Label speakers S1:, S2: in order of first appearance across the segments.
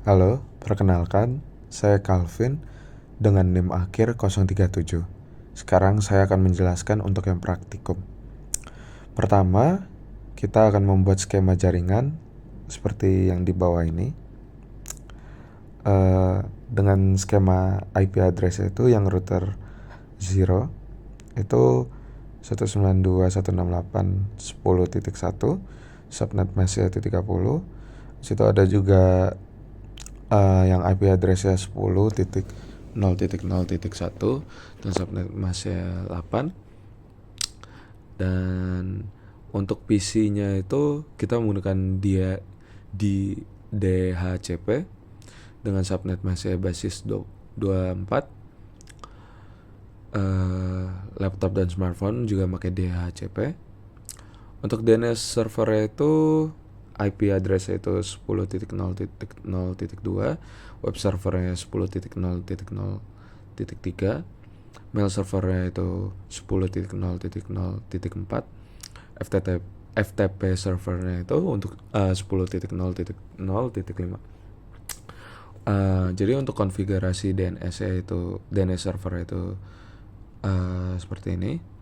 S1: Halo, perkenalkan, saya Calvin dengan NIM akhir 037. Sekarang saya akan menjelaskan untuk yang praktikum. Pertama, kita akan membuat skema jaringan seperti yang di bawah ini. Dengan skema IP address itu yang router 0 itu 192.168.10.1, subnet masih 30. Situ ada juga yang IP address-nya 10.0.0.1 dan subnet masih 8. Dan untuk PC-nya itu kita menggunakan dia di DHCP dengan subnet masih basis 24. Laptop dan smartphone juga pakai DHCP. Untuk DNS server itu IP address itu 10.0.0.2, web servernya 10.0.0.3, mail servernya itu 10.0.0.4, FTP servernya itu untuk 10.0.0.5. Jadi untuk konfigurasi DNS server itu seperti ini.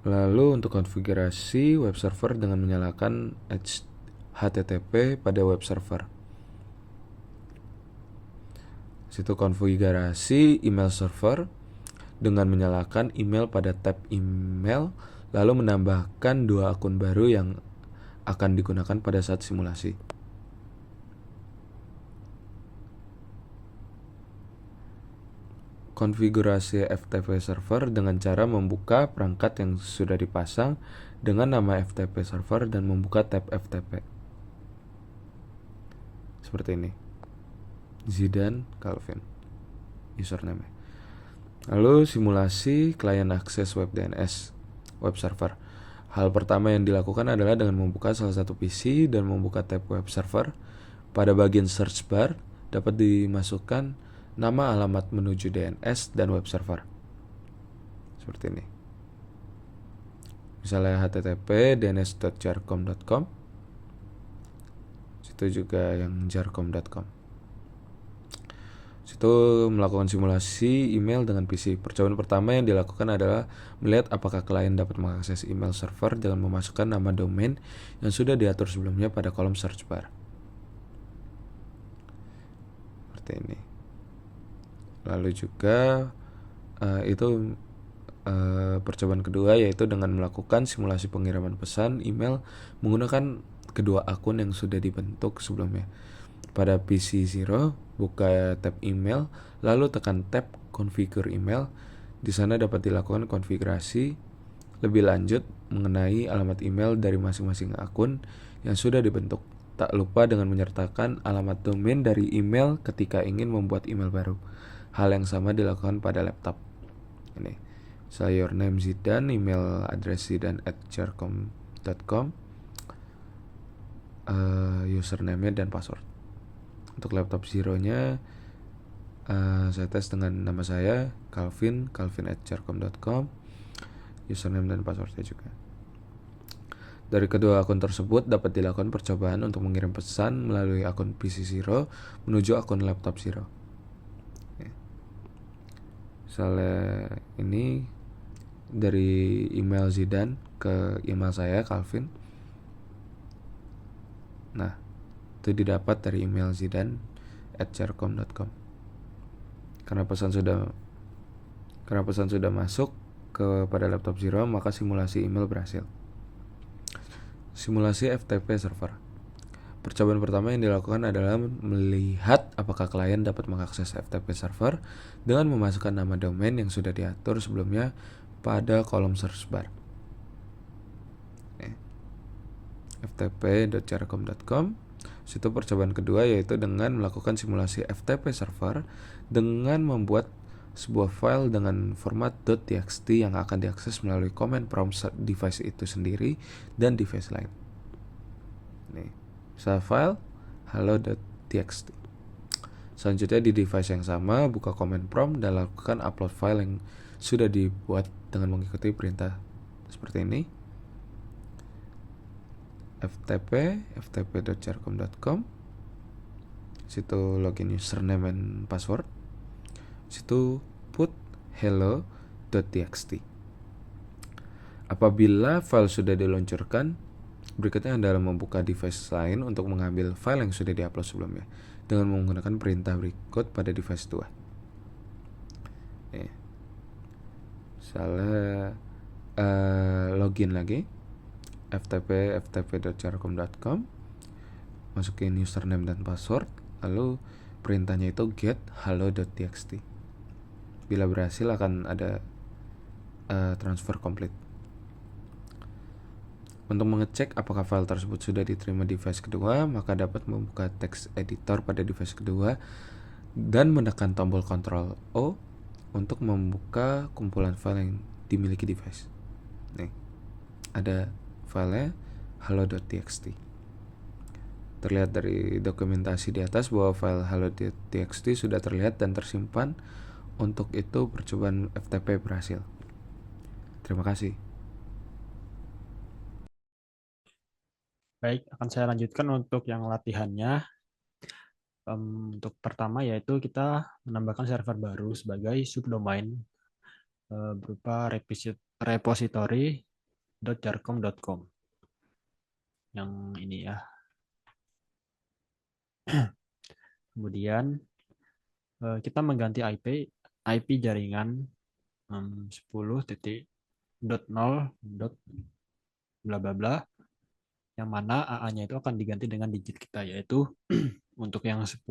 S1: Lalu untuk konfigurasi web server dengan menyalakan HTTP pada web server. Situ konfigurasi email server dengan menyalakan email pada tab email, lalu menambahkan 2 akun baru yang akan digunakan pada saat simulasi. Konfigurasi FTP server dengan cara membuka perangkat yang sudah dipasang dengan nama FTP server dan membuka tab FTP. Seperti ini. Zidan Calvin username. Lalu simulasi klien akses web DNS web server. Hal pertama yang dilakukan adalah dengan membuka salah satu PC dan membuka tab web server. Pada bagian search bar dapat dimasukkan nama alamat menuju DNS dan web server. Seperti ini. Misalnya http dns.jarcom.com. Situ juga yang jarcom.com. Situ melakukan simulasi email dengan PC. Percobaan pertama yang dilakukan adalah melihat apakah klien dapat mengakses email server dengan memasukkan nama domain yang sudah diatur sebelumnya pada kolom search bar. Seperti ini. Lalu juga percobaan kedua yaitu dengan melakukan simulasi pengiriman pesan email menggunakan kedua akun yang sudah dibentuk sebelumnya. Pada PC 0, buka tab email, lalu tekan tab configure email. Di sana dapat dilakukan konfigurasi lebih lanjut mengenai alamat email dari masing-masing akun yang sudah dibentuk. Tak lupa dengan menyertakan alamat domain dari email ketika ingin membuat email baru. Hal yang sama dilakukan pada laptop. Ini, saya your name Zidan, email address zidan@jarcom.com, username dan password. Untuk laptop Zero-nya saya tes dengan nama saya calvin@jarcom.com, username dan passwordnya juga. Dari kedua akun tersebut dapat dilakukan percobaan untuk mengirim pesan melalui akun PC Zero menuju akun laptop Zero. Misalnya ini dari email Zidan ke email saya Calvin. Nah, itu didapat dari email zidan@jarcom.com. Karena pesan sudah masuk kepada laptop Zero, maka simulasi email berhasil. Simulasi FTP server. Percobaan pertama yang dilakukan adalah melihat apakah klien dapat mengakses FTP server dengan memasukkan nama domain yang sudah diatur sebelumnya pada kolom search bar. ftp.jarcom.com. Situ percobaan kedua yaitu dengan melakukan simulasi FTP server dengan membuat sebuah file dengan format .txt yang akan diakses melalui command prompt device itu sendiri dan device lain. Nih, saya file hello.txt. Selanjutnya di device yang sama buka command prompt dan lakukan upload file yang sudah dibuat dengan mengikuti perintah seperti ini. ftp.jarcom.com. Situ login username and password. Situ put hello.txt. Apabila file sudah diluncurkan, berikutnya adalah membuka device lain untuk mengambil file yang sudah diupload sebelumnya dengan menggunakan perintah berikut pada device 2. Misalnya login lagi ftp.jarcom.com, masukin username dan password, lalu perintahnya itu get hello.txt. Bila berhasil akan ada transfer complete. Untuk mengecek apakah file tersebut sudah diterima device kedua, maka dapat membuka text editor pada device kedua dan menekan tombol Ctrl O untuk membuka kumpulan file yang dimiliki device. Nih, ada filenya hello.txt. Terlihat dari dokumentasi di atas bahwa file hello.txt sudah terlihat dan tersimpan. Untuk itu percobaan FTP berhasil. Terima kasih.
S2: Baik, akan saya lanjutkan untuk yang latihannya. Untuk pertama yaitu kita menambahkan server baru sebagai subdomain berupa repository.jarcom.com. Yang ini ya. Kemudian kita mengganti IP jaringan 10.0. bla bla bla, yang mana AA-nya itu akan diganti dengan digit kita, yaitu untuk yang 10.0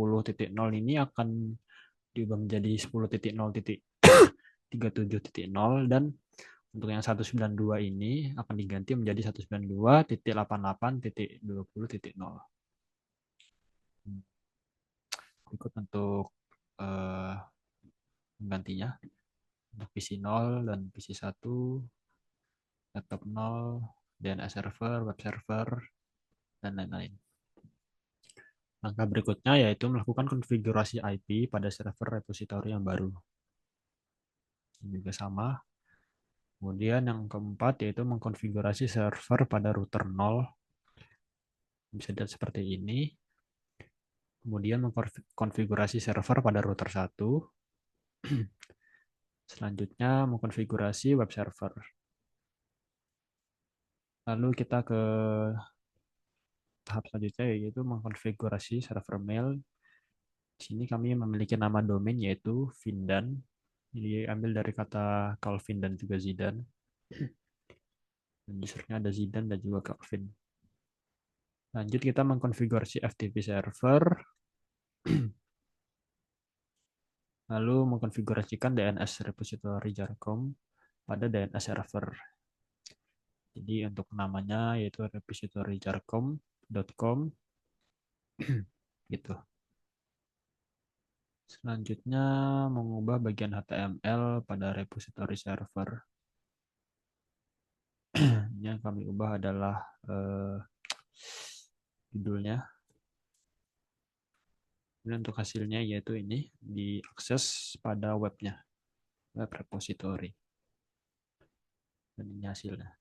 S2: ini akan diubah menjadi 10.0.37.0, dan untuk yang 192 ini akan diganti menjadi 192.88.20.0. Berikut untuk menggantinya. Untuk PC 0 dan PC 1, laptop 0, DNS server, web server, dan lain-lain. Langkah berikutnya yaitu melakukan konfigurasi IP pada server repository yang baru. Ini juga sama. Kemudian yang keempat yaitu mengkonfigurasi server pada router 0. Bisa dilihat seperti ini. Kemudian mengkonfigurasi server pada router 1. Selanjutnya mengkonfigurasi web server. Lalu kita ke tahap selanjutnya yaitu mengkonfigurasi server mail. Di sini kami memiliki nama domain yaitu Vindan. Ini ambil dari kata Calvin dan juga Zidane. Dan usernya ada Zidane dan juga Calvin. Lanjut kita mengkonfigurasi FTP server. Lalu mengkonfigurasikan DNS repository Jarcom pada DNS server. Jadi untuk namanya yaitu repositoryjarcom.com gitu. Selanjutnya mengubah bagian HTML pada repository server. Yang kami ubah adalah judulnya. Dan untuk hasilnya yaitu ini diakses pada webnya, web repository. Dan ini hasilnya.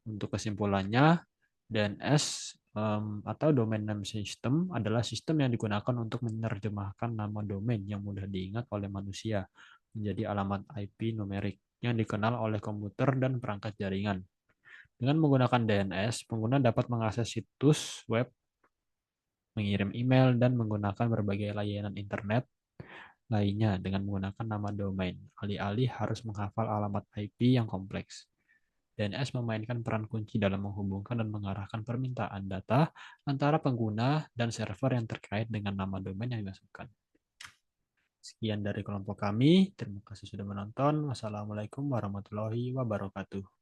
S2: Untuk kesimpulannya, DNS atau Domain Name System adalah sistem yang digunakan untuk menerjemahkan nama domain yang mudah diingat oleh manusia menjadi alamat IP numerik yang dikenal oleh komputer dan perangkat jaringan. Dengan menggunakan DNS, pengguna dapat mengakses situs web, mengirim email, dan menggunakan berbagai layanan internet lainnya dengan menggunakan nama domain, alih-alih harus menghafal alamat IP yang kompleks. DNS memainkan peran kunci dalam menghubungkan dan mengarahkan permintaan data antara pengguna dan server yang terkait dengan nama domain yang dimasukkan. Sekian dari kelompok kami. Terima kasih sudah menonton. Wassalamualaikum warahmatullahi wabarakatuh.